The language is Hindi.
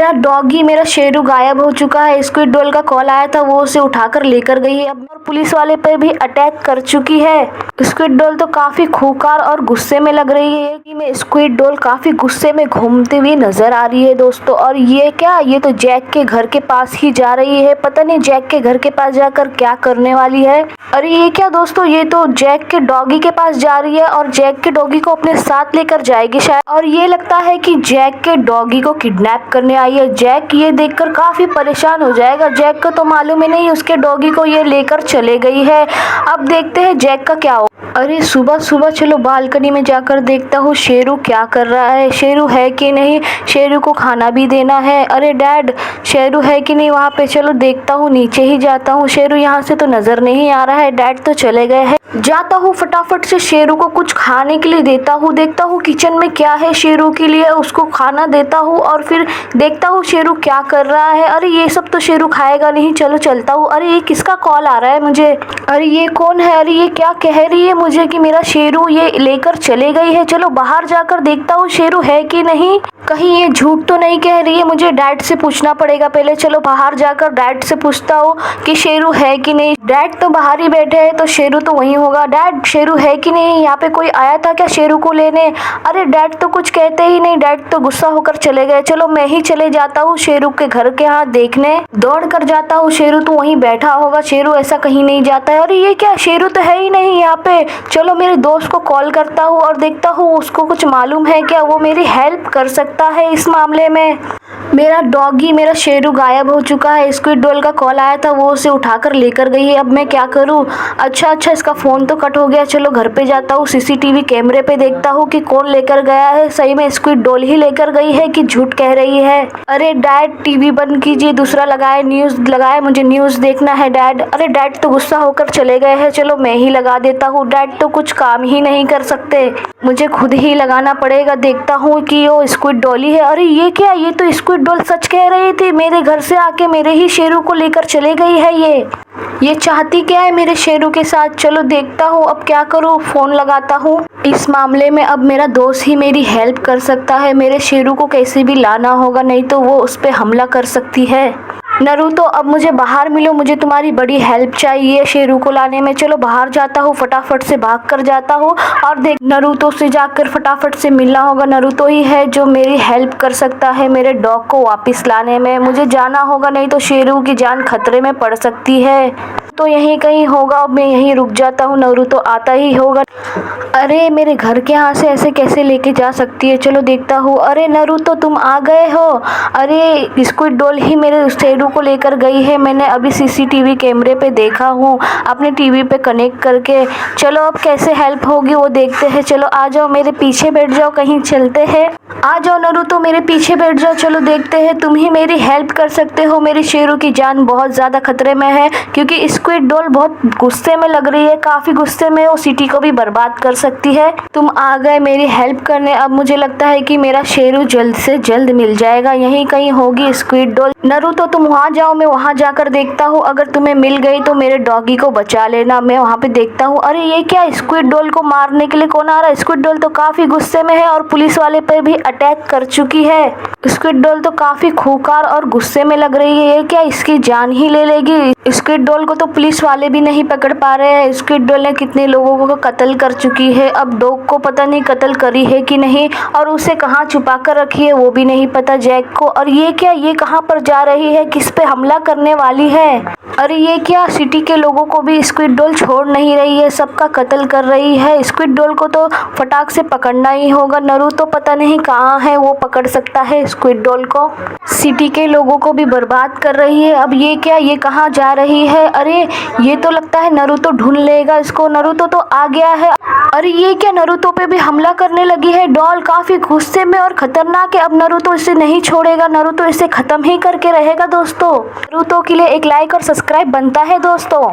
मेरा डॉगी मेरा शेरू गायब हो चुका है। स्क्विड डॉल का कॉल आया था, वो उसे उठाकर लेकर गई है। अब पुलिस वाले पर भी अटैक कर चुकी है। स्क्विड डॉल तो काफी खूंखार और गुस्से में लग रही है कि मैं स्क्विड डॉल काफी गुस्से में घूमती हुई नजर आ रही है दोस्तों। और ये क्या, ये तो जैक के घर के पास ही जा रही है। पता नहीं जैक के घर के पास जाकर क्या करने वाली है। अरे ये क्या दोस्तों, ये तो जैक के डॉगी के पास जा रही है और जैक के डॉगी को अपने साथ लेकर जाएगी शायद। और ये लगता है कि जैक के डॉगी को किडनैप करने आई है। जैक ये देखकर काफी परेशान हो जाएगा। जैक को तो मालूम ही नहीं उसके डॉगी को ये लेकर चले गई है। अब देखते हैं जैक का क्या हो। अरे सुबह सुबह चलो बालकनी में जाकर देखता हूँ शेरू क्या कर रहा है। शेरू है कि नहीं, शेरू को खाना भी देना है। अरे डैड, शेरू है कि नहीं वहाँ पे, चलो देखता हूँ, नीचे ही जाता हूँ। शेरू यहाँ से तो नजर नहीं आ रहा है, डैड तो चले गए हैं। जाता हूँ फटाफट से शेरू को कुछ खाने के लिए देता हूँ। देखता हूँ किचन में क्या है शेरू के लिए, उसको खाना देता हूँ और फिर देखता हूँ शेरू क्या कर रहा है। अरे ये सब तो शेरू खाएगा नहीं, चलो चलता हूँ। अरे ये किसका कॉल आ रहा है मुझे? अरे ये कौन है? अरे ये क्या कह रही है मुझे कि मेरा शेरू ये लेकर चले गई है। चलो बाहर जाकर देखता हूँ शेरू है कि नहीं। कहीं ये झूठ तो नहीं कह रही है, मुझे डैड से पूछना पड़ेगा पहले। चलो बाहर जाकर डैड से पूछता हूँ कि शेरू है कि नहीं। डैड तो बाहर ही बैठे हैं तो शेरू तो वहीं होगा। डैड, शेरू है कि नहीं? यहाँ पे कोई आया था क्या शेरू को लेने? अरे डैड तो कुछ कहते ही नहीं, डैड तो गुस्सा होकर चले गए। चलो मैं ही चले जाता हूँ शेरू के घर के यहाँ देखने। दौड़ कर जाता हूँ, शेरू तो वहीं बैठा होगा। शेरू ऐसा कहीं नहीं जाता है। अरे ये क्या, शेरू तो है ही नहीं यहाँ पे। चलो मेरे दोस्त को कॉल करता हूँ और देखता हूँ उसको कुछ मालूम है क्या, वो मेरी हेल्प कर सकता है इस मामले में। मेरा डॉगी मेरा शेरू गायब हो चुका है। स्क्विड डॉल का कॉल आया था, वो उसे उठाकर लेकर गई है। अब मैं क्या करूं? अच्छा इसका फ़ोन तो कट हो गया। चलो घर पे जाता हूँ, सीसीटीवी कैमरे पे देखता हूँ कि कौन लेकर गया है। सही में स्क्विड डॉल ही लेकर गई है कि झूठ कह रही है? अरे डैड, टीवी बंद कीजिए, दूसरा लगाए, न्यूज़ लगाए, मुझे न्यूज़ देखना है डैड। अरे डैड तो गुस्सा होकर चले गए हैं। चलो मैं ही लगा देता हूँ, डैड तो कुछ काम ही नहीं कर सकते, मुझे खुद ही लगाना पड़ेगा। देखता हूँ कि वो स्क्विड डॉल ही है। अरे ये क्या, ये तो स्क्विड डॉल सच कह रही थी। मेरे घर से आके मेरे ही शेरू को लेकर चले गई है। ये चाहती क्या है मेरे शेरू के साथ? चलो देखता हूँ अब क्या करूँ। फोन लगाता हूँ। इस मामले में अब मेरा दोस्त ही मेरी हेल्प कर सकता है। मेरे शेरू को कैसे भी लाना होगा, नहीं तो वो उस पर हमला कर सकती है। नरूतो, अब मुझे बाहर मिलो, मुझे तुम्हारी बड़ी हेल्प चाहिए शेरू को लाने में। चलो बाहर जाता हूँ, फटाफट से भाग कर जाता हूँ और देख नरूतो से जाकर फटाफट से मिलना होगा। नरूतो ही है जो मेरी हेल्प कर सकता है मेरे डॉग को वापस लाने में। मुझे जाना होगा, नहीं तो शेरू की जान खतरे में पड़ सकती है। तो यहीं कहीं होगा, अब मैं यहीं रुक जाता हूँ, नरूतो आता ही होगा। अरे मेरे घर के यहाँ से ऐसे कैसे लेके जा सकती है? चलो देखता हूँ। अरे नरूतो, तुम आ गए हो? अरे स्क्विड डॉल ही मेरे शेरू को लेकर गई है। मैंने अभी सीसीटीवी कैमरे पे देखा हूँ, अपने टीवी पे कनेक्ट करके। चलो अब कैसे हेल्प होगी वो देखते हैं। चलो आ जाओ, मेरे पीछे बैठ जाओ, कहीं चलते हैं। आ जाओ नरूतो, मेरे पीछे बैठ जाओ। चलो देखते हैं, तुम ही मेरी हेल्प कर सकते हो। मेरी शेरू की जान बहुत ज़्यादा खतरे में है क्योंकि स्क्विड डॉल बहुत गुस्से में लग रही है, काफ़ी गुस्से में। वो सिटी को भी बर्बाद कर सकती है। तुम आ गए मेरी हेल्प करने। अब मुझे लगता है कि मेरा शेरू जल्द से जल्द मिल जाएगा। यहीं कहीं होगी स्क्विड डॉल। नरूतो तुम वहाँ जाओ, मैं वहाँ जाकर देखता हूँ। अगर तुम्हें मिल गई तो मेरे डॉगी को बचा लेना। मैं वहाँ पे देखता हूँ। अरे ये क्या, स्क्विड डॉल को मारने के लिए कौन आ रहा है? स्क्विड डॉल तो काफ़ी गुस्से में है और पुलिस वाले पे भी अटैक कर चुकी है। स्क्विड डॉल तो काफ़ी खूंखार और गुस्से में लग रही है। ये क्या, इसकी जान ही ले लेगी? स्क्विड डॉल को तो पुलिस वाले भी नहीं पकड़ पा रहे हैं। स्क्विड डॉल ने कितने लोगों को कत्ल कर चुकी है। अब डॉग को पता नहीं कत्ल करी है कि नहीं, और उसे कहाँ छुपा कर रखी है वो भी नहीं पता जैक को। और ये क्या, ये कहाँ पर जा रही है? किस पे हमला करने वाली है? अरे ये क्या, सिटी के लोगों को भी स्क्विड डॉल छोड़ नहीं रही है, सबका कत्ल कर रही है। स्क्विड डॉल को तो फटाक से पकड़ना ही होगा। नरूतो पता नहीं कहाँ है, वो पकड़ सकता है स्क्विड डॉल को। सिटी के लोगों को भी बर्बाद कर रही है। अब ये क्या, ये कहाँ जा रही है? अरे ये तो लगता है नरूतो ढूंढ लेगा इसको। नरूतो तो आ गया है। अरे ये क्या, नरूतो पे भी हमला करने लगी है डॉल। काफी गुस्से में और खतरनाक है। अब नरूतो इसे नहीं छोड़ेगा, नरूतो इसे खत्म ही करके रहेगा दोस्तों। नरूतो के लिए एक लाइक और सब्सक्राइब बनता है दोस्तों।